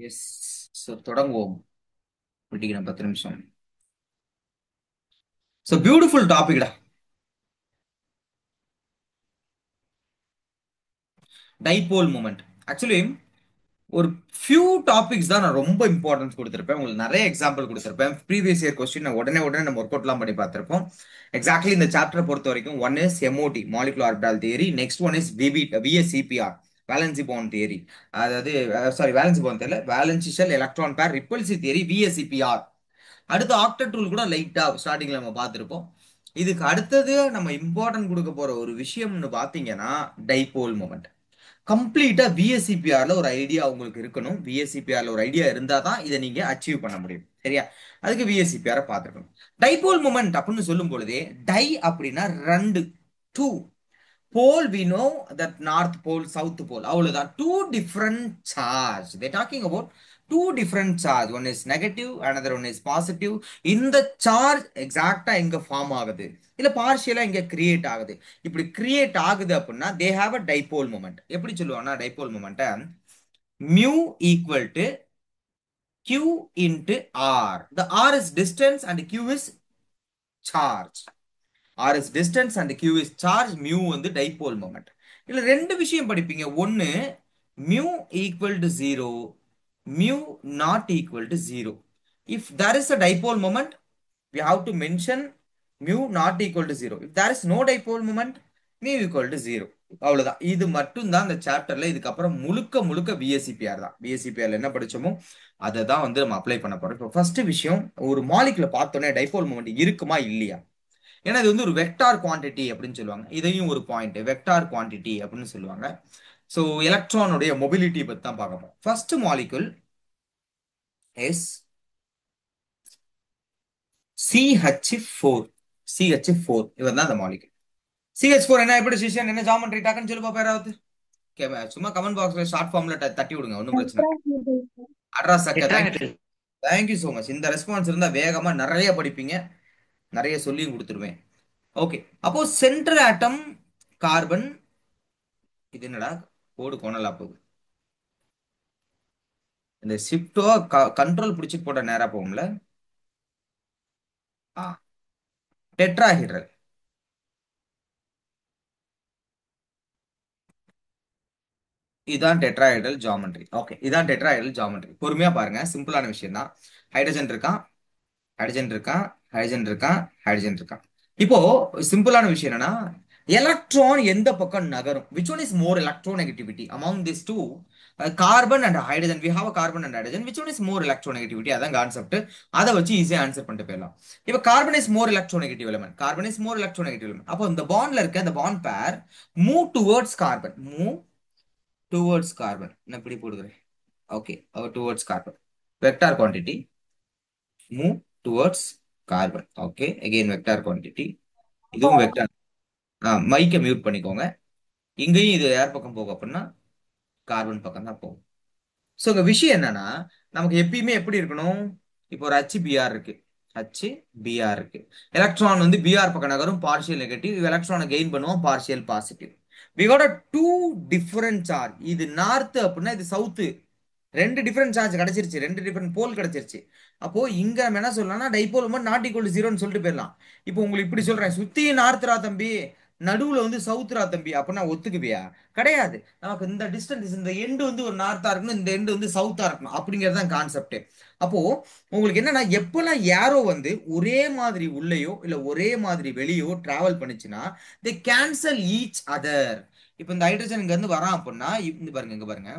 S. So தொடங்குவோம். விட்டிக்கிறேன் 10 நிமிஷம். ஸோ பியூட்டிஃபுல் டாபிக்டா. Dipole moment. ஆக்சுவலி ஒரு ஃபியூ டாபிக்ஸ் தான் நான் ரொம்ப இம்பார்ட்டன்ஸ் கொடுத்துருப்பேன். உங்களுக்கு நிறைய எக்ஸாம்பிள் கொடுத்துருப்பேன். ப்ரீவியஸ் இயர் கொஸ்டின் உடனே உடனே நம்ம ஒர்க் அவுட்லாம் பண்ணி பார்த்துருப்போம். எக்ஸாக்ட்லி இந்த சாப்டரை பொறுத்த வரைக்கும் one is MOT molecular orbital theory, next one is VSEPR valence bond theory. அதாவது சாரி, வேலன்சி பாண்ட் தெரியல, valence shell electron pair repulsion theory VSEPR. அடுத்து ஆக்டர் டூல் கூட லைட்டா ஸ்டார்டிங்ல நம்ம பார்த்துருப்போம். இதுக்கு அடுத்தது நம்ம இம்பார்ட்டன்ட் கொடுக்க போற ஒரு விஷயம்னு பாத்தீங்கன்னா டைபோல் மூமெண்ட். கம்ப்ளீட்டா விஎஸ்சிபிஆர்ல ஒரு ஐடியா உங்களுக்கு இருக்கணும். விஎஸ்சிபிஆர்ல ஒரு ஐடியா இருந்தா தான் இதை நீங்க அச்சீவ் பண்ண முடியும். சரியா? அதுக்கு விஎஸ்சிபிஆர் பார்த்துக்கணும். டைபோல் மூமெண்ட் அப்படின்னு சொல்லும் பொழுதே டை அப்படின்னா ரெண்டு, two pole we know that north pole south pole அவ்வளவுதான். Two different charge they talking about. Two different charge, one is negative, another one is positive. இந்த சார்ஜ் எக்ஸாக்டா எங்க ஃபார்ம் ஆகுது இல்ல பார்ஷியலா இங்க கிரியேட் ஆகுது. இப்படி கிரியேட் ஆகுது அப்படின்னா they have a dipole moment. எப்படி சொல்லுவாங்கன்னா dipole moment mu equal to q into r. The r is distance and q is charge. r is distance and q is charge. Mu வந்து dipole moment. இதுல ரெண்டு விஷயம் படிப்பீங்க. ஒன்னு mu equal to 0, mu not equal to 0. If there is a dipole moment, we have to mention mu not equal to 0. If there is no dipole moment, mu equal to 0. அவ்வளவுதான். இது மட்டும் தான் இந்த சாப்டர்ல. இதுக்கப்புறம் முழுக்க முழுக்க விஎஸ்சிபிஆர் தான். விஎஸ்சிபிஆர்ல என்ன படிச்சோமோ அதை தான் வந்து நம்ம அப்ளை பண்ண போறோம். இப்போ ஃபர்ஸ்ட் விஷயம், ஒரு மாலிகுல பார்த்தோன்னே டைபோல் மூமெண்ட் இருக்குமா இல்லையா? ஏன்னா இது வந்து ஒரு வெக்டார் குவான்டிட்டி அப்படின்னு சொல்லுவாங்க. இதையும் ஒரு பாயிண்ட் வெக்டார் குவான்டிட்டி அப்படின்னு சொல்லுவாங்க. ஸோ எலக்ட்ரானுடைய மொபிலிட்டி பத்தி தான் பார்க்க போறோம். First molecule S CH4. CH4 இவன் தான் அந்த மாலிகுல். CH4 என்ன, எப்படி டிசிஷன் என்ன, ஜாமெட்ரி டாக்குன்னு சொல்லி பாப்பா யாராவது. சும்மா கமெண்ட் பாக்ஸ்ல ஷார்ட் ஃபார்ம்ல தட்டி விடுங்க, ஒன்றும் பிரச்சனை இல்லை. அட்ரா சக்க, தேங்க்யூ. Thank you so much. இந்த ரெஸ்பான்ஸ் இருந்தா வேகமா நிறைய படிப்பீங்க, நிறைய சொல்லியும் கொடுத்துருவேன். ஓகே, அப்போ சென்ட்ரல் ஆட்டம் கார்பன். இது என்னடா கோடு கோணலா போகுது. இந்த ஷிஃப்டோ கண்ட்ரோல் பிடிச்சி போட்ட நேரா போகும்ல. டெட்ராஹைட்ரல். இதான் டெட்ராஹைட்ரல் ஜாமெட்ரி. ஓகே, இதான் டெட்ராஹைட்ரல் ஜாமெட்ரி. பொறுமையா பாருங்க, சிம்பிளான விஷயம் தான். ஹைட்ரஜன் இருக்கான், ஹைட்ரஜன் இருக்கான், ஹைட்ரஜன் இருக்கான், ஹைட்ரஜன் இருக்கான். இப்போ சிம்பிளான விஷயம் என்னன்னா, எலக்ட்ரான் எந்த பக்கம் நகரும், which one is more electronegativity among this two, carbon and hydrogen. We have a carbon and hydrogen, which one is more electronegativity. அதான் கான்செப்ட். அதை வச்சு ஈஸியா ஆன்சர் பண்ணிட்டு போயிடலாம். இப்போ carbon is more electronegative element. Carbon is more electronegative element. அப்போ இந்த பாண்ட்ல இருக்க இந்த bond pair move towards carbon. Move towards carbon. நான் இப்படி போடுகிறேன். Okay, towards carbon. Vector quantity move towards carbon. Okay, again vector quantity. இதுவும் வெக்டார். மைக்கை மியூட் பண்ணிக்கோங்க. இங்கேயும் இது யார் பக்கம் போகும் அப்படின்னா கார்பன் பக்கம் தான் போகும். ஸோ இங்க விஷயம் என்னன்னா, நமக்கு எப்பயுமே எப்படி இருக்கணும், இப்போ ஒரு HBr இருக்கு, HBr இருக்கு. எலக்ட்ரான் வந்து பிஆர் பக்கம் நகரும், பார்ஷியல் நெகட்டிவ். எலக்ட்ரானை கெயின் பண்ணுவோம், partial positive. We got a two different charge. இது நார்த் அப்படின்னா இது சவுத்து. ரெண்டு டிஃபரண்ட் சார்ஜ் கிடைச்சிருச்சு, ரெண்டு டிஃபரண்ட் போல் கிடைச்சிருச்சு. அப்போ இங்க நம்ம என்ன சொல்லலாம்னா dipole moment not equal to ஜீரோன்னு சொல்லிட்டு போயிடலாம். இப்போ உங்களுக்கு இப்படி சொல்றேன், சுத்தி நார்த்ரா தம்பி, நடுவுல வந்து சவுத்ரா தம்பி அப்படின்னா ஒத்துக்குவியா? கிடையாது. நமக்கு இந்த டிஸ்டன்ஸ், இந்த எண்டு வந்து ஒரு நார்த்தா இருக்கணும், இந்த எண்டு வந்து சவுத்தா இருக்கணும், அப்படிங்கிறது தான் கான்செப்ட். அப்போ உங்களுக்கு என்னன்னா, எப்பெல்லாம் ஏரோ வந்து ஒரே மாதிரி உள்ளேயோ இல்ல ஒரே மாதிரி வெளியோ டிராவல் பண்ணுச்சுன்னா தே கேன்சல் ஈச் அதர். இப்போ இந்த ஹைட்ரஜன் இங்க இருந்து வரான் அப்படின்னா இந்த பாருங்க, இங்க பாருங்க.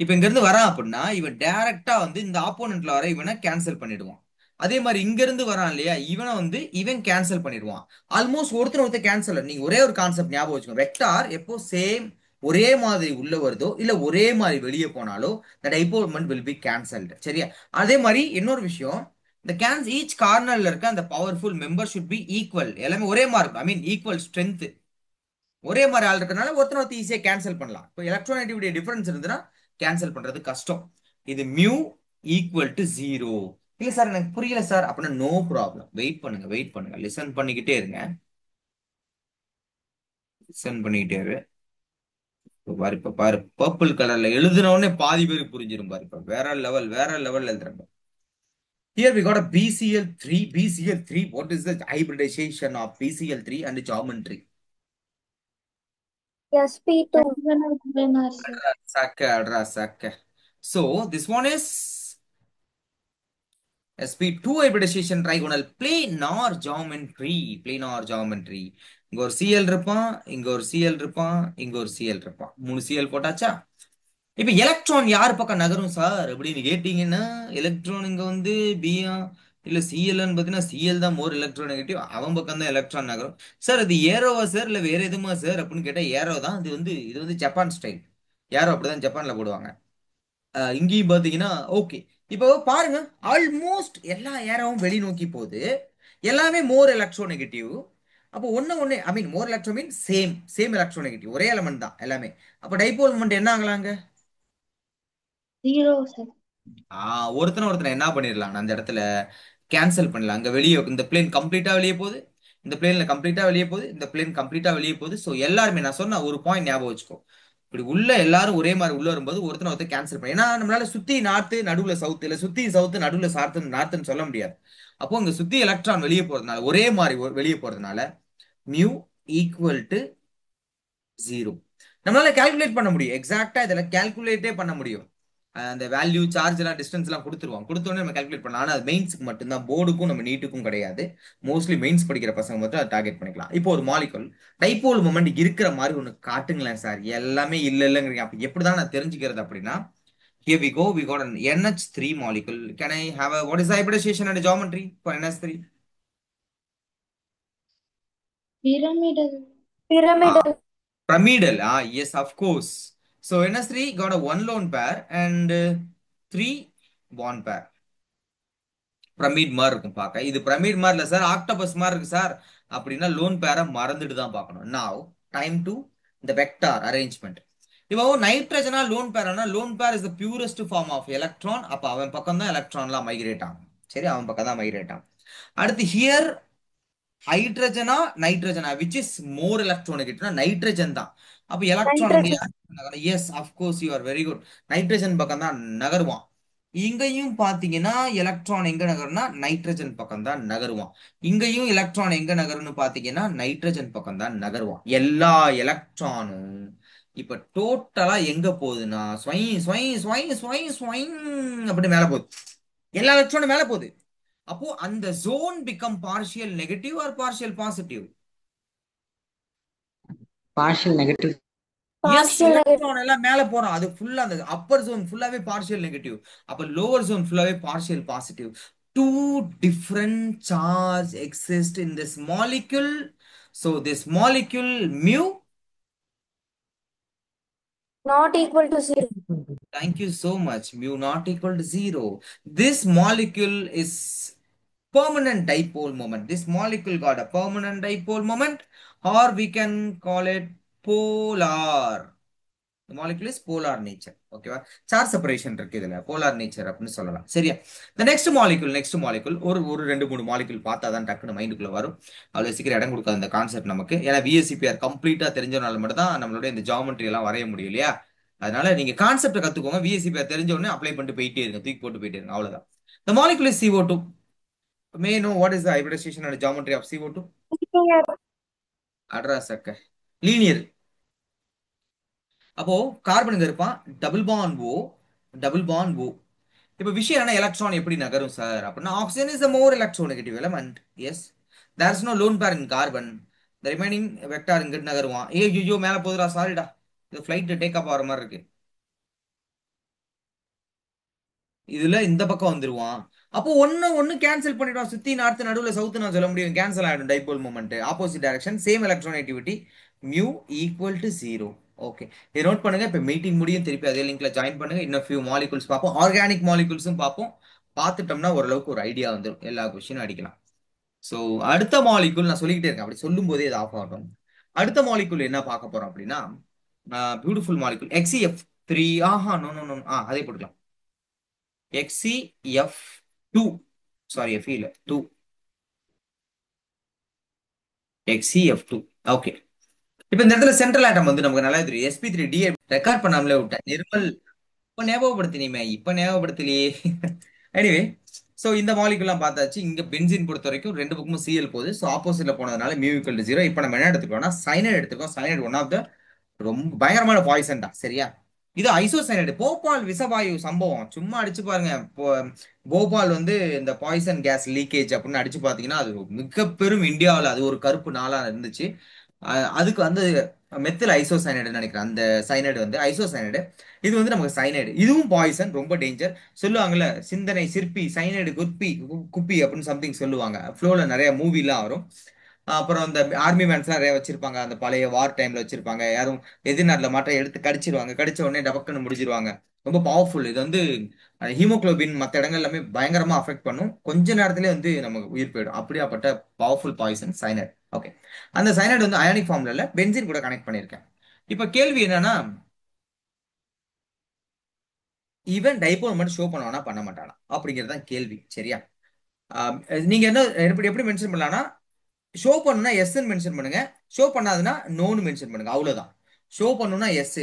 இப்ப இங்க இருந்து வரான் அப்படின்னா இவன் டைரக்டா வந்து இந்த ஆப்போனன்ட்ல வர இவனை கேன்சல் பண்ணிடுவான். அதே மாதிரி இங்க இருந்து வரான் இல்லையா, இவனை வந்து இவன் கேன்சல் பண்ணிடுவான். ஆல்மோஸ்ட் ஒருத்தர் கேன்சல். நீங்க ஒரே ஒரு கான்செப்ட் ஞாபகம் வச்சுக்கோங்க, வெக்டார் எப்போ சேம் ஒரே மாதிரி உள்ள வருதோ இல்ல ஒரே மாதிரி வெளியே போனாலோ the dipole moment will be cancelled. சரியா? அதே மாதிரி இன்னொரு விஷயம், இந்த கேன்ஸ் ஈச் கார்னர்ல இருக்க அந்த powerful member should be equal. எல்லாமே ஒரே மாதிரி இருக்கும், ஐ மீன் ஈக்குவல் ஸ்ட்ரென்த். ஒரே மாதிரி ஆள் இருக்கனால ஒருத்தர் ஈஸியா கேன்சல் பண்ணலாம். இப்போ எலக்ட்ரோநெகட்டிவிட்டி டிஃபரன்ஸ் இருந்துன்னா கேன்சல் பண்றது கஷ்டம். இது மியூ ஈக்குவல் டு 0. இல்ல சார் எனக்கு புரியல சார் அப்படின்னா நோ ப்ராப்ளம், வெயிட் பண்ணுங்க, வெயிட் பண்ணுங்க, லிசன் பண்ணிக்கிட்டே இருங்க. சென்ட் பண்ணிக்கிட்டே இரு. இப்ப பாரு, இப்ப பாரு, பர்பிள் கலர்ல எழுதின உடனே பாதி பேருக்கு புரிஞ்சிடும் பாரு. இப்ப வேற லெவல், வேற லெவல் எழுதுறேன். Here we got a BCl3. BCl3, what is the hybridization of BCl3 and geometry? sp2. Sir. Saka. So this one is sp2 hybridization trigonal planar geometry. Planar geometry. இங்க ஒரு Cl இருப்பான், இங்க ஒரு Cl இருப்பான், இங்க ஒரு Cl இருப்பான். 3 Cl போட்டாச்சா? இப்ப எலக்ட்ரான் யார் பக்கம் நகரும் சார் அப்படின்னு கேட்டீங்கன்னா, எலக்ட்ரான் இங்க வந்து பியா இல்ல சிஎல்னு பாத்தீங்கன்னா சிஎல் தான் மோர் எலக்ட்ரோ நெகட்டிவ், அவன் பக்கம் தான் எலக்ட்ரான் நகரும். சார் அது ஏரோவா சார் இல்ல வேற எதுமா சார் அப்படின்னு கேட்டா ஏரோ தான். இது வந்து ஜப்பான் ஸ்டைல். ஏரோ அப்படிதான் ஜப்பான்ல போடுவாங்க. இங்கேயும் பாத்தீங்கன்னா ஓகே. இப்போ பாருங்க, ஆல்மோஸ்ட் எல்லா ஏரோவும் வெளிநோக்கி போகுது. எல்லாமே மோர் எலக்ட்ரோ நெகட்டிவ். அப்போ ஒண்ணு ஐ மீன் மோர் எலக்ட்ரோ மீன் சேம் சேம் எலக்ட்ரோ நெகட்டிவ், ஒரே எலமெண்ட் தான் எல்லாமே. அப்ப டைபோல் மொமெண்ட் என்ன ஆகலாங்க? 0 sir. ஒருத்தனை என்ன பண்ணிடலாம் அந்த இடத்துல? கேன்சல் பண்ணலாம். அங்க வெளியே இந்த பிளேன் கம்ப்ளீட்டா வெளியே போகுது, இந்த பிளேன்ல கம்ப்ளீட்டா வெளியே போகுது, இந்த பிளேன் கம்ப்ளீட்டா வெளியே போகுது. ஸோ எல்லாருமே நான் சொன்ன ஒரு பாயிண்ட் ஞாபகம் வச்சுக்கோ. இப்படி உள்ள எல்லாரும் ஒரே மாதிரி உள்ள வரும்போது ஒருத்தர் கேன்சல் பண்ணி, ஏன்னா நம்மளால சுத்தி நார்த்து நடுவுல சவுத் இல்ல சுத்தி சவுத்து நடுவுல நார்த்துன்னு சொல்ல முடியாது. அப்போ இங்க சுத்தி எலக்ட்ரான் வெளியே போறதுனால ஒரே மாதிரி வெளியே போறதுனால மியூ ஈக்குவல் டு 0. நம்மளால கால்குலேட் பண்ண முடியும். எக்ஸாக்டா இதில் கால்குலேட்டே பண்ண முடியும். அந்த வேல்யூ சார்ஜ் எல்லாம் டிஸ்டன்ஸ் எல்லாம் கொடுத்துருவாங்க. கொடுத்தோடனே நம்ம கால்குலேட் பண்ணலாம். ஆனால் அது மெயின்ஸுக்கு மட்டும்தான், போர்டுக்கும் நம்ம நீட்டுக்கும் கிடையாது. மோஸ்ட்லி மெயின்ஸ் படிக்கிற பசங்க மட்டும் அதை டார்கெட் பண்ணிக்கலாம். இப்போ ஒரு மாலிகுல் டைபோல் மொமெண்ட் இருக்கிற மாதிரி ஒன்று காட்டுங்களேன் சார். எல்லாமே இல்ல இல்லைங்கிறீங்க. அப்ப எப்படிதான் நான் தெரிஞ்சுக்கிறது அப்படின்னா, here we got an NH3 molecule. Can I have a what is the hybridization and geometry for NH3? Pyramidal. Pyramidal. Pyramidal, yes, of course. So NS3 got a one lone pair and three bond pair. Pyramid மாதிரி இருக்கும் பார்க்க. இது pyramid மாதிரி இல்ல sir, octopus மாதிரி இருக்கு sir அப்படின்னா loan பேரை மறந்துட்டு தான் பார்க்கணும். நாவ் டைம் டு இந்த வெக்டார் அரேஞ்ச்மெண்ட். இப்போ நைட்ரஜனா லோன் பேர்னா, lone pair is the purest form of electron. அப்ப அவன் பக்கம் தான் எலக்ட்ரான்லாம் மைக்ரேட் ஆகும். சரி, அவன் பக்கம் தான் மைக்ரேட் ஆகும். அடுத்து ஹியர் ஹைட்ரஜனா நைட்ரஜனா which is more electronic nitrogen தான். அப்ப எலக்ட்ரான் இங்க Nitrogen. யார்? Yes of course you are very good. Nitrogen பக்கம் தான் நகருவான். இங்கேயும் பாத்தீங்கன்னா எலக்ட்ரான் எங்க நகரும்னா நைட்ரஜன் பக்கம் தான் நகருவான். இங்கேயும் எலக்ட்ரான் எங்க நகரும்னு பாத்தீங்கன்னா நைட்ரஜன் பக்கம் தான் நகருவான். எல்லா எலக்ட்ரானும் இப்ப டோட்டலா எங்க போகுதுன்னா ஸ்வை ஸ்வை ஸ்வை ஸ்வை ஸ்வைங் அப்படி மேல போகுது. எல்லா எலக்ட்ரானும் மேல போகுது. அப்போ அந்த zone become partial negative or partial positive? partial negative. Yes, Partial negative. Electron எல்லாம் மேல போறோம். அது ஃபுல்லா அந்த அப்பர் ஜோன் ஃபுல்லாவே பார்ஷியல் நெகட்டிவ். அப்ப லோவர் ஜோன் ஃபுல்லாவே partial positive. Two different charge exist in this molecule. So this molecule mu, Not equal to 0. thank you so much, mu not equal to 0. This molecule is permanent dipole moment. This molecule got a permanent dipole moment, or we can call it polar. The molecule is polar nature. ஓகேவா? Charge separation இருக்கு இதுல, polar nature அப்படின்னு சொல்லலாம். சரியா? இந்த next molecule ஒரு ஒரு ரெண்டு மூணு மாலிகுல் பார்த்தா தான் டக்குனு மைண்டுக்குள்ள வரும். அவ்வளவு சீக்கிரம் இடம் கொடுக்காது இந்த கான்செப்ட் நமக்கு. ஏன்னா VSCPR கம்ப்ளீட்டா தெரிஞ்சனால மட்டும் தான் நம்மளோட இந்த ஜாமெட்ரி எல்லாம் வரைய முடியும் இல்லையா? அதனால நீங்க கான்செப்ட் கத்துக்கோங்க. VSCPR தெரிஞ்ச உடனே அப்ளை பண்ணிட்டு போயிட்டே இருங்க, தூக்கி போட்டு போயிட்டே இருங்க, அவ்வளவுதான். The molecule is CO2. May I know what is the hybridization and geometry of CO2? அட்ராஸ் Agga linear. அப்போ கார்பனுங்க இருப்பான், டபுள் பாண்ட் ஓ. இப்ப விஷயம் என்ன, எலக்ட்ரான் எப்படி நகரும் சார் அப்படின்னா, oxygen is more electronegative element. Yes, there is no lone pair in carbon. The remaining vector இங்கிட்டு நகருவான். ஐயோ மேல போதுடா, சாரிடா, இது ஃபிளைட் டேக் ஆஃப் ஆகிற மாதிரி இருக்கு. இதுல இந்த பக்கம் வந்துருவான். அப்போ ஒன்னு கேன்சல் பண்ணிடுவான். சுத்தி நார்த்து நடுவுல சவுத்து நான் சொல்ல முடியும், கேன்சல் ஆயிடும். Dipole moment opposite direction, same electronegativity, mu equal to 0. Okay, இதை நோட் பண்ணுங்க. இப்ப மீட்டிங் முடியும், திருப்பி அதே லிங்க்ல ஜாயின் பண்ணுங்க. இன்னும் ஃபியூ மாலிகுல்ஸ் பார்ப்போம், ஆர்கானிக் மாலிகுல்ஸும் பார்ப்போம். பார்த்துட்டோம்னா ஓரளவுக்கு ஒரு ஐடியா வந்துடும், எல்லா கொஸ்டினும் அடிக்கலாம். ஸோ அடுத்த மாலிகுல் நான் சொல்லிக்கிட்டே இருக்கேன், அப்படி சொல்லும் போதே இது ஆஃப் ஆகட்டும். அடுத்த மாலிகுல் என்ன பார்க்க போறோம் அப்படின்னா, பியூட்டிஃபுல் மாலிகுல் XCF3. நோ அதே போட்டுக்கலாம். XCF2, சாரி Fe இல்ல 2, XCF2. ஓகே, இப்ப இந்த இடத்துல சென்ட்ரல் ஆட்டம் வந்து நமக்கு நல்லா தெரியும். sp3 ரெக்கார்ட் பண்ணாமலே விட்டேன். நிர்மல் இப்ப ஞாபகப்படுத்தினியுமே, இப்ப ஞாபகப்படுத்தலையே. எனிவே, சோ இந்த மாலிகுலாம் பார்த்தாச்சு. இங்க பென்சீன் பொறுத்த வரைக்கும் ரெண்டு பக்கமும் சிஎல் போகுது. சோ ஆப்போசிட்ல போனதுனால மியூ ஈக்குவல் டு 0. இப்ப நம்ம என்ன எடுத்துக்கோம்னா சைனைட் எடுத்துக்கோம். சைனைட் ஒன் ஆஃப் த ரொம்ப பயங்கரமான பாய்சன் தான், சரியா? இது ஐசோசைனைடு, போபால் விஷவாயு சம்பவம். சும்மா அடிச்சு பாருங்க. போபால் வந்து இந்த பாய்சன் கேஸ் லீக்கேஜ் அப்படின்னு அடிச்சு பாத்தீங்கன்னா அது மிக பெரும் இந்தியாவில் அது ஒரு கருப்பு நாளா இருந்துச்சு. அதுக்கு வந்து மெத்தில் ஐசோசைனைடு நினைக்கிறேன். அந்த சைனைடு வந்து ஐசோசைனைடு. இது வந்து நமக்கு சைனைடு, இதுவும் பாய்சன், ரொம்ப டேஞ்சர். சொல்லுவாங்கல்ல, சிந்தனை சிற்பி சைனைடு குப்பி குப்பி அப்படின்னு சம்திங் சொல்லுவாங்க. ஃப்ளோல நிறைய மூவிலாம் வரும். அப்புறம் அந்த ஆர்மி மேன்ஸ்லாம் நிறைய வச்சிருப்பாங்க. அந்த பழைய வார் டைம்ல வச்சிருப்பாங்க. யாரும் எதிர்நாட்டுல மாட்ட எடுத்து கடிச்சிருவாங்க. கடிச்ச உடனே டபக்குன்னு முடிச்சிருவாங்க. ரொம்ப பவர்ஃபுல். இது வந்து ஹீமோகுளோபின் மற்ற இடங்கள் எல்லாமே பயங்கரமா அஃபெக்ட் பண்ணும். கொஞ்ச நேரத்திலே வந்து நமக்கு உயிர் போயிடும். அப்படியாப்பட்ட பவர்ஃபுல் பாய்சன் சைனைட். ஓகே, அந்த சைனைட் வந்து அயானிக் ஃபார்ம்ல இல்ல, பென்சீன் கூட கனெக்ட் பண்ணியிருக்கேன். இப்ப கேள்வி என்னன்னா, ஈவன் டைபோல் மட்டும் ஷோ பண்ணுவானா பண்ண மாட்டானா அப்படிங்கிறது தான் கேள்வி, சரியா? ஆஹ் நீங்க என்ன எப்படி எப்படி மென்ஷன் பண்ணலாம்னா, ஷோ பண்ணுனா எஸ் மென்ஷன் பண்ணுங்க, ஷோ பண்ணாதுன்னா நோன்னு மென்ஷன் பண்ணுங்க, அவ்வளவுதான். ஷோ பண்ணுனா எஸ்,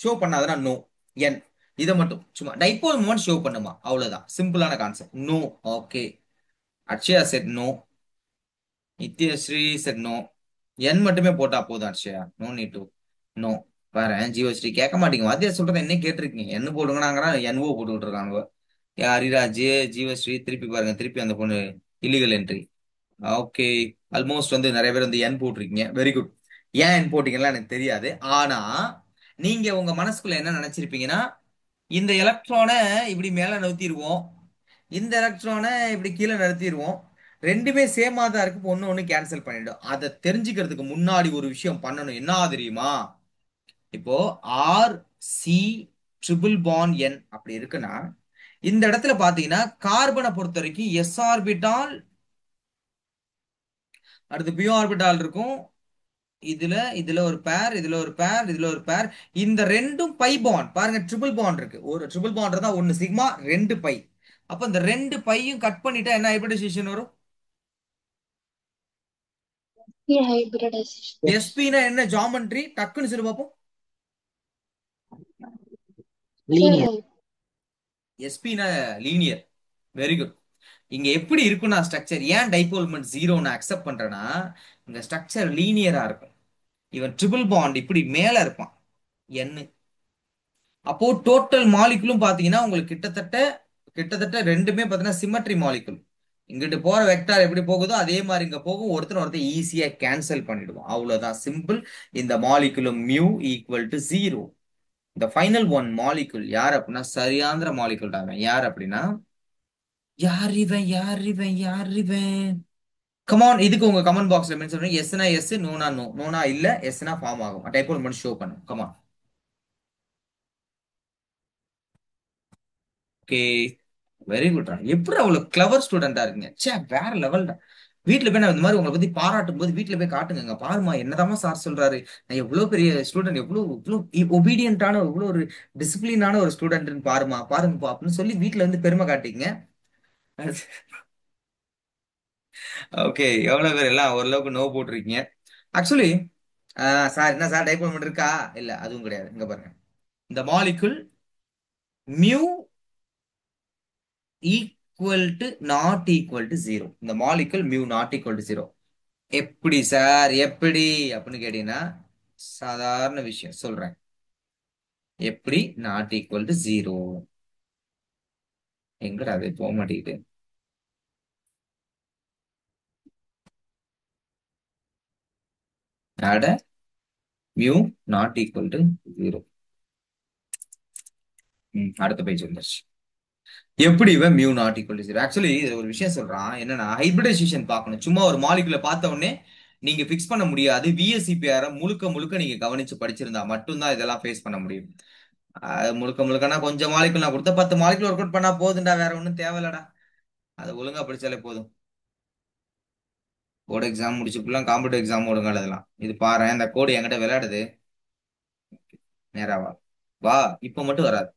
ஷோ பண்ணாதுன்னா நோ, என். இதை மட்டும் சும்மா டைபோல் மூமெண்ட் ஷோ பண்ணுமா, அவ்வளவுதான். சிம்பிளான concept. No. Okay, Akshaya said no, Nithyashree said no. N மட்டுமே போட்டா போதும் Akshaya, no need to no. பாரு, ஜீவஸ்ரீ கேட்க மாட்டீங்க. வாத்தியார் சொல்றதை என்ன கேட்டிருக்கீங்க? என்ன போடுங்கன்னாங்கிறா, என்ஓ போட்டுக்கிட்டு இருக்காங்க. ஹரிராஜ், ஜீவஸ்ரீ திருப்பி பாருங்க, திருப்பி அந்த பொண்ணு இல்லீகல் என்ட்ரி. ஓகே, ஆல்மோஸ்ட் வந்து நிறைய பேர் வந்து என் போட்டிருக்கீங்க. Very good. ஏன் என் போட்டீங்கன்னா எனக்கு தெரியாது. ஆனா நீங்க உங்க மனசுக்குள்ள என்ன நினைச்சிருப்பீங்கன்னா, இந்த எலக்ட்ரானை இப்படி மேல நவுத்திடுவோம், இந்த எலக்ட்ரானை இப்படி கீழே நிறுத்திடுவோம், ரெண்டுமே சேமா தான் இருக்கு, ஒண்ணு ஒண்ணு கேன்சல் பண்ணிடும். அதை தெரிஞ்சுக்கிறதுக்கு முன்னாடி ஒரு விஷயம் பண்ணணும். என்ன தெரியுமா? இப்போ R C triple bond N அப்படி இருக்குன்னா, இந்த இடத்துல பாத்தீங்கன்னா கார்பனை பொறுத்த வரைக்கும் எஸ் ஆர்பிட்டால், அடுத்து பி ஆர்பிட்டால் இருக்கும். இதுல இதுல ஒரு பேர், இதுல ஒரு பேர், இதுல ஒரு பேர். இந்த ரெண்டும் பை பாண்ட் பாருங்க, ட்ரிபிள் பாண்ட் இருக்கு. ஒரு ட்ரிபிள் பாண்ட் இருந்தா ஒன்னு சிக்மா, ரெண்டு பை. அப்ப இந்த ரெண்டு பையும் கட் பண்ணிட்டா என்ன ஹைபிரிடைசேஷன் வரும்? hybridization. எஸ்பினா என்ன ஜாமெட்ரி, டக்குன்னு சொல்லு பார்ப்போம். Sir, linear. எஸ்பினா லீனியர். Very good. இங்க எப்படி இருக்கும்னா ஸ்ட்ரக்சர், ஏன் டைபோல் மொமெண்ட் ஜீரோ நான் அக்செப்ட் பண்றேன்னா, இந்த ஸ்ட்ரக்சர் லீனியரா இருக்கும். இவன் ட்ரிபிள் பாண்ட் இப்படி மேல இருப்பான் என்ன. அப்போ டோட்டல் மாலிகுலும் பாத்தீங்கன்னா உங்களுக்கு கிட்டத்தட்ட கிட்டத்தட்ட ரெண்டுமே பாத்தீங்கன்னா சிமெட்ரி மாலிகுல். இங்கிட்டு போற வெக்டார் எப்படி போகுதோ அதே மாதிரி இங்க போகும். ஒருத்தர் ஈஸியா கேன்சல் பண்ணிடுவோம், அவ்வளவுதான், சிம்பிள். இந்த மாலிகுலும் மியூ ஈக்குவல் டு 0. இந்த ஃபைனல் ஒன் மாலிகுல் யார் அப்படின்னா சரியாந்திர மாலிகுல் தான். யார் அப்படின்னா, யார் இவன், யார் இவன், யார் இவன்? கமான், இதுக்கு உங்க கமெண்ட் பாக்ஸ்ல மென்ஷன் பண்ணுங்க. எஸ்னா எஸ், நோனா நோ. நோனா இல்ல, எஸ்னா ஃபார்ம் ஆகும். டைப்போல் மட்டும் ஷோ பண்ணும். கமான். Okay, very good. எப்படி அவ்வளவு கிளவர் ஸ்டூடெண்டா இருக்கீங்க, ச்சே, வேற லெவல்டா. வீட்டுல போய் நான் இந்த மாதிரி உங்களை பத்தி பாராட்டும் போது வீட்டுல போய் காட்டுங்க, பாருமா என்னதாம்மா சார் சொல்றாரு, நான் எவ்வளவு பெரிய ஸ்டூடெண்ட், எவ்வளவு ஒபீடியன்டான, எவ்வளவு ஒரு டிசிப்ளினான ஒரு ஸ்டூடெண்ட்னு பாருமா, பாருங்கப்பா அப்படின்னு சொல்லி வீட்டுல வந்து பெருமை காட்டிங்க. ஓகே, எவ்வளவு பேர் எல்லாம் ஓரளவுக்கு நோ போட்டிருக்கீங்க. ஆக்சுவலி சார், என்ன சார் டைப் பண்ண இருக்கா? இல்ல, அதுவும் கிடையாது. இங்க பாருங்க, இந்த molecule mu equal to not equal to 0. இந்த molecule mu not equal to 0. எப்படி சார், எப்படி அப்படின்னு கேட்டீங்கன்னா, சாதாரண விஷயம் சொல்றேன். எப்படி நாட் ஈக்குவல் டு 0? எங்கடா அது போக மாட்டேங்குது? ஆட மியூ நாட் ஈக்குவல் டு 0. அடுத்த பேஜ் வந்துருச்சு. எப்படி இவன் mu not equal to 0? Actually இது ஒரு விஷயம் சொல்றான். என்னன்னா, ஹைபிரிடைசேஷன் பார்க்கணும். சும்மா ஒரு மாலிகுல பார்த்த உடனே நீங்க பிக்ஸ் பண்ண முடியாது. விஎஸ்சிபிஆர் முழுக்க முழுக்க நீங்க கவனிச்சு படிச்சிருந்தா மட்டும்தான் இதெல்லாம் ஃபேஸ் பண்ண முடியும். முழுக்க முழுக்கனா கொஞ்சம் மாலிகுல் நான் கொடுத்த 10 மாலிகுல் ஒர்க் அவுட் பண்ணா போதும்டா, வேற ஒன்றும் தேவையில்லடா. அதை ஒழுங்கா படிச்சாலே போதும். போர்டு எக்ஸாம் முடிச்சுக்கலாம், காம்படிட்டிவ் எக்ஸாம் ஒழுங்கா எழுதலாம். இது பாரு, இந்த கோடு என்கிட்ட விளையாடுது. நேரா வா, வா, இப்ப மட்டும் வராது.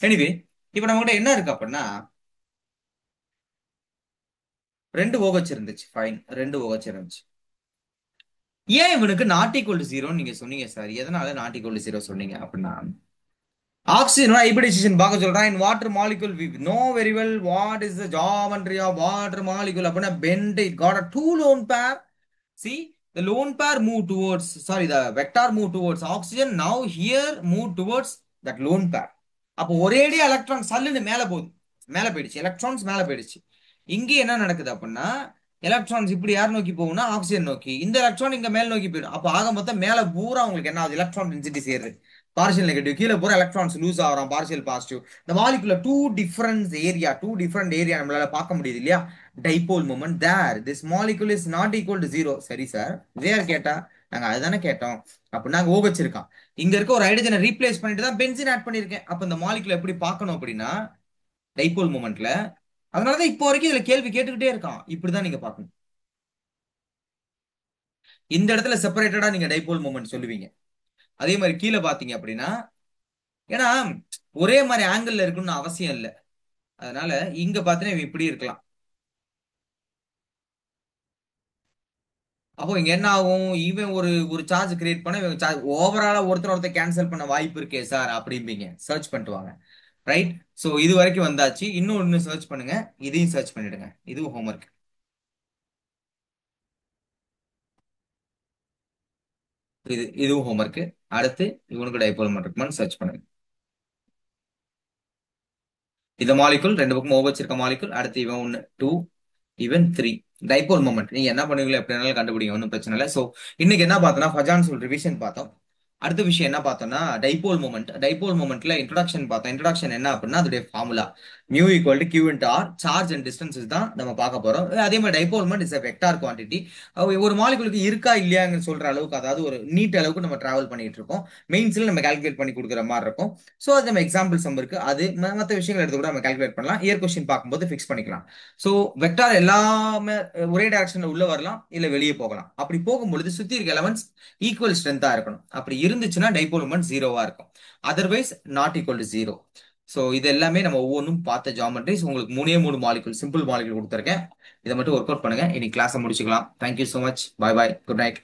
எனிவே, இப்ப நம்ம கிட்ட என்ன இருக்கு அப்படின்னா, ரெண்டு OH இருந்துச்சு. ஃபைன், ரெண்டு OH இருந்துச்சு. ஏன் இவனுக்கு நாட் ஈக்குவல் டு ஜீரோன்னு நீங்க சொன்னீங்க சார்? எதனால நாட் ஈக்குவல் டு ஜீரோ சொன்னீங்க அப்படின்னா, oxygen hybridization பார்க்க சொல்றான். in water molecule we know very well what is the geometry of water molecule. அப்படின்னா bend it got a two lone pair. See, the lone pair move towards, sorry, the vector move towards oxygen. Now here move towards that lone pair. அப்போ ஒரேடி electron சல்லுன்னு மேல போகுது, மேல போயிடுச்சு, electrons மேல போயிடுச்சு. இங்கே என்ன நடக்குது அப்படின்னா, எலக்ட்ரான்ஸ் இப்படி யார் நோக்கி போகும்னா ஆக்சிஜன் நோக்கி, இந்த எலக்ட்ரான் இங்க மேல் நோக்கி போயிடும். அப்போ ஆக மொத்தம் மேல பூரா உங்களுக்கு என்ன ஆகுது, எலக்ட்ரான் டென்சிட்டி சேருது. பார்ஷியல் நெகட்டிவ் கீழே பூரா எலக்ட்ரான்ஸ் லூஸ் ஆகிறான், பார்ஷியல் பாசிட்டிவ். இந்த மாலிகுல டூ டிஃபரண்ட் ஏரியா நம்மளால பார்க்க முடியுது இல்லையா? Dipole moment there, this molecule is not equal to zero. சரி சார், வேற கேட்டா நாங்க அதுதானே கேட்டோம். அப்படின்னா நாங்க ஓ வச்சிருக்கோம், இங்க இருக்க ஒரு ஹைட்ரஜனை ரீப்ளேஸ் பண்ணிட்டு தான் பென்சின் ஆட் பண்ணிருக்கேன். அப்ப இந்த மாலிகுல எப்படி பார்க்கணும் அப்படின்னா டைபோல் மூமெண்ட்ல. அதனாலதான் இப்போ வரைக்கும் இதுல கேள்வி கேட்டுக்கிட்டே இருக்கான். இப்படிதான் நீங்க பார்க்கணும். இந்த இடத்துல செப்பரேட்டடா நீங்க டைபோல் மூமெண்ட் சொல்லுவீங்க. அதே மாதிரி கீழே பாத்தீங்க அப்படின்னா, ஏன்னா ஒரே மாதிரி ஆங்கிள் இருக்குன்னு அவசியம் இல்லை. அதனால இங்க பாத்தீங்கன்னா இப்படி இருக்கலாம். அப்போ இங்க என்ன ஆகும், இவன் ஒரு ஒரு சார்ஜ் கிரியேட் பண்ண, இவன் சார்ஜ் ஓவராலா ஒருத்தர் கேன்சல் பண்ண வாய்ப்பு இருக்கே சார் அப்படிம்பீங்க. சர்ச் பண்ணிட்டு வாங்க. ரைட். ஸோ இது வரைக்கும் வந்தாச்சு. இன்னொன்னு சர்ச் பண்ணுங்க, இதையும் சர்ச் பண்ணிடுங்க. இதுவும் ஹோம்ஒர்க். இதுவும் ஹோம்ஒர்க். அடுத்து இவனுக்கு டைபோல் இருக்குமான்னு சர்ச் பண்ணுங்க. இந்த மாலிகுல் ரெண்டு பக்கம் ஓ வச்சிருக்க மாலிகுல். அடுத்து இவன் 1 2 ஈவன் 3 டைபோல் மொமெண்ட். நீங்க என்ன பண்ணுவீங்களோ எப்படி வேணாலும் கண்டுபிடிங்க, ஒன்றும் பிரச்சனை இல்லை. ஸோ இன்னைக்கு என்ன பார்த்தோம்னா ஃபஜான் சொல் ரிவிஷன் பார்த்தோம். அடுத்த விஷயம் என்ன பார்த்தோம்னா டைபோல் மொமெண்ட். டைபோல் மொமெண்ட்ல இன்ட்ரோடக்ஷன் பார்த்தோம். இன்ட்ரோடக்ஷன் என்ன அப்படின்னா அதோடைய formula mu equal to q into r, charge and distances தான் நம்ம பார்க்க போறோம். அதே மாதிரி dipole moment is vector quantity. ஒரு மாலிகுலுக்கு இருக்கா இல்லையான்னு சொல்ற அளவுக்கு, அதாவது ஒரு நீட் அளவுக்கு நம்ம டிராவல் பண்ணிட்டு இருக்கோம். மெயின்ஸ்ல நம்ம கால்குலேட் பண்ணி கொடுக்குற மாதிரி இருக்கும். ஸோ அது நம்ம எக்ஸாம்பிள் சம் இருக்கு, அது மற்ற விஷயங்கள் எடுத்து கூட நம்ம கால்குலேட் பண்ணலாம். இயர் கொஸ்டின் பார்க்கும்போது ஃபிக்ஸ் பண்ணிக்கலாம். ஸோ வெக்டார் எல்லாமே ஒரே டைரக்ஷன்ல உள்ள வரலாம், இல்ல வெளியே போகலாம். அப்படி போகும்பொழுது சுத்தி இருக்க எலமெண்ட்ஸ் ஈக்குவல் ஸ்ட்ரென்த்தா இருக்கணும். அப்படி இருந்துச்சுன்னா டைபோல் மொமெண்ட் ஜீரோவா இருக்கும். Otherwise not equal to zero. So இது எல்லாமே நம்ம ஒவ்வொன்றும் பார்த்த ஜாமெட்ரிஸ். உங்களுக்கு 3 மாலிகுல், சிம்பிள் மாலிகுல் கொடுத்துருக்கேன். இதை மட்டும் ஒர்க் அவுட் பண்ணுங்க. இன்னைக்கு கிளாஸை முடிச்சுக்கலாம். Thank you so much. Bye bye, good night.